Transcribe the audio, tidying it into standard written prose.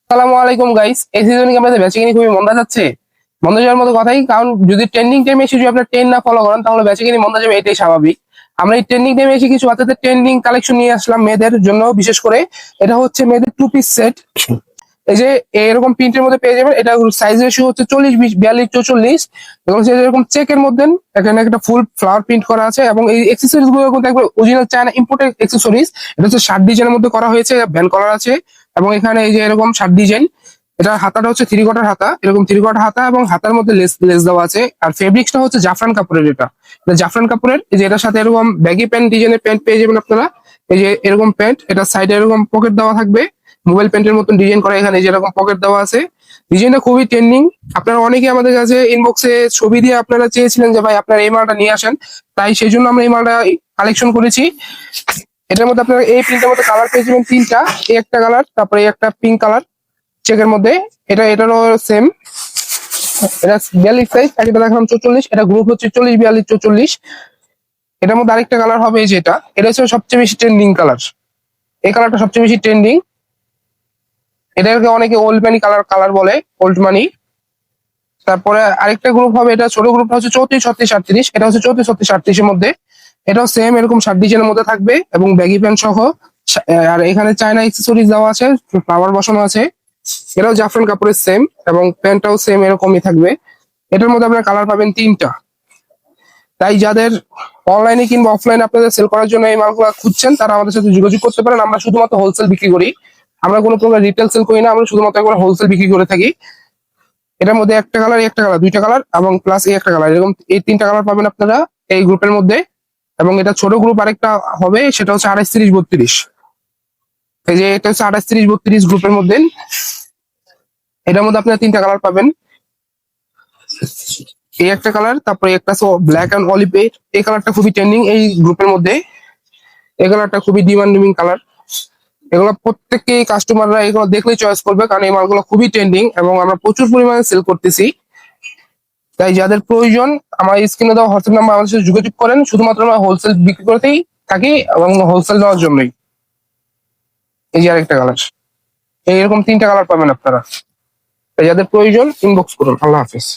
আসসালামু আলাইকুম গাইস। এই সিজনে কি আমাদের বেচাকেনি খুবই মন্দা যাচ্ছে? মন্দা যাওয়ার মতো কথাই, কারণ যদি ট্রেন্ডিং টাইমে এসে যদি আপনার ট্রেন্ড না ফলো করেন তাহলে বেচাকেনি মন্দা যাবে, এটাই স্বাভাবিক। আমরা এই ট্রেন্ডিং টাইমে এসে কিছু বাচ্চাদের ট্রেন্ডিং কালেকশন নিয়ে আসলাম মেয়েদের জন্য বিশেষ করে। এটা হচ্ছে মেয়েদের টু পিস সেট। এই যে এরকম প্রিন্টের মধ্যে পেয়ে যাবেন। এটা সাইজ রেশিও হচ্ছে 40, 20, 42, 44 এবং এরকম চেকের মধ্যে এখানে একটা ফুল ফ্লাওয়ার প্রিন্ট করা আছে এবং এই এক্সেসরিজ গুলো কিন্তু একবার অরিজিনাল চায়না ইম্পোর্টেড এক্সেসরিজ। এটা হচ্ছে শার্ট ডিজাইনের মধ্যে করা হয়েছে, ভ্যান কলার আছে এবং এখানে এই যে এরকম শার্ট ডিজাইন। এটা হাতাটা হচ্ছে থ্রি কোয়ার্টার হাতা, এরকম থ্রি কোয়ার্টার হাতা এবং হাতার মধ্যে লেস লেস দেওয়া আছে। আর ফেব্রিক্সটা হচ্ছে জাফরান কাপড়ের। এটা জাফরান কাপড়ের। এই যে এটার সাথে এরকম ব্যাগি প্যান্ট ডিজাইনের প্যান্ট পেয়ে যাবেন আপনারা। এই যে এরকম প্যান্ট, এটা সাইডে এরকম পকেট দেওয়া থাকবে, মোবাইল প্যান্টের মতন ডিজাইন করা, এখানে যেরকম পকেট দেওয়া আছে। ডিজাইনটা খুবই ট্রেন্ডিং। আপনারা অনেকে আমাদের কাছে ইনবক্সে ছবি দিয়ে আপনারা চেয়েছিলেন যে ভাই আপনারা এই মালটা নিয়ে আসেন, তাই সেই জন্য আমরা এই মালটা কালেকশন করেছি। এটার মধ্যে আপনারা এই প্রিন্টের মধ্যে কালার পেয়ে যাবেন তিনটা। এই একটা কালার, তারপরে এই একটা পিঙ্ক কালার চেকের মধ্যে। এটারও সেম। এটা 42 সাইজ, এটা দেখালাম 44, এটা গ্রুপ হচ্ছে 40, 42, 44। এটার মধ্যে আরেকটা কালার হবে এই যেটা, এটা হচ্ছে সবচেয়ে বেশি ট্রেন্ডিং কালার। এই কালারটা সবচেয়ে বেশি ট্রেন্ডিং। এটাকে অনেকে ওল্ড মানি কালার কালার বলে, ওল্ড মানি। তারপরে আরেকটা গ্রুপ হবে, এটা ছোট গ্রুপটা হচ্ছে 34, 36, 38। এটা হচ্ছে 34, 36, 38-এর মধ্যে। এটাও সেম এরকম শার্ট ডিজাইনের মধ্যে থাকবে এবং ব্যাগি প্যান্ট সহ। আর এখানে চায়না এক্সেসরিজ দেওয়া আছে, ফ্লাওয়ার বসানো আছে। এটাও জাফরান কাপড়ের সেম এবং প্যান্টটাও সেম এরকমই থাকবে। এটার মধ্যে আপনার কালার পাবেন তিনটা। তাই যাদের অনলাইনে কিংবা অফলাইনে আপনাদের সেল করার জন্য এই মালগুলো খুঁজছেন তারা আমাদের সাথে যোগাযোগ করতে পারেন। আমরা শুধুমাত্র হোলসেল বিক্রি করি, আমরা কোনো প্রকার রিটেল সেল করি না, আমরা শুধুমাত্র একবার হোলসেল বিক্রি করে থাকি। এটার মধ্যে একটা কালার, একটা কালার, দুইটা কালার এবং প্লাস এই একটা কালার, এরকম এই তিনটা কালার পাবেন আপনারা এই গ্রুপের মধ্যে। এবং এটা ছোট গ্রুপ আরেকটা হবে, সেটা হচ্ছে 28, 30, 32। এই যে এটা হচ্ছে 28, 30, 32 গ্রুপের মধ্যে। এটার মধ্যে আপনারা তিনটা কালার পাবেন। এই একটা কালার, তারপরে একটা ব্ল্যাক অ্যান্ড অলিভ। এই কালারটা খুবই ট্রেন্ডিং এই গ্রুপের মধ্যে। এই কালারটা খুবই ডিমান্ডিং কালার। এগুলো প্রত্যেককে কাস্টমাররা এগুলো দেখলেই চয়েস করবে, কারণ এই মালগুলো খুবই ট্রেন্ডিং এবং আমরা প্রচুর পরিমাণে সেল করতেছি। তাই যাদের প্রয়োজন আমার স্ক্রিনে দেওয়া হোয়াটসঅ্যাপ নাম্বার আমাদের সাথে যোগাযোগ করেন। শুধুমাত্র আমরা হোলসেল বিক্রি করতেই থাকি এবং হোলসেল দেওয়ার জন্যই। এই যে আরেকটা কালার, এইরকম তিনটা কালার পাবেন আপনারা। তাই যাদের প্রয়োজন ইনবক্স করুন। আল্লাহ হাফিজ।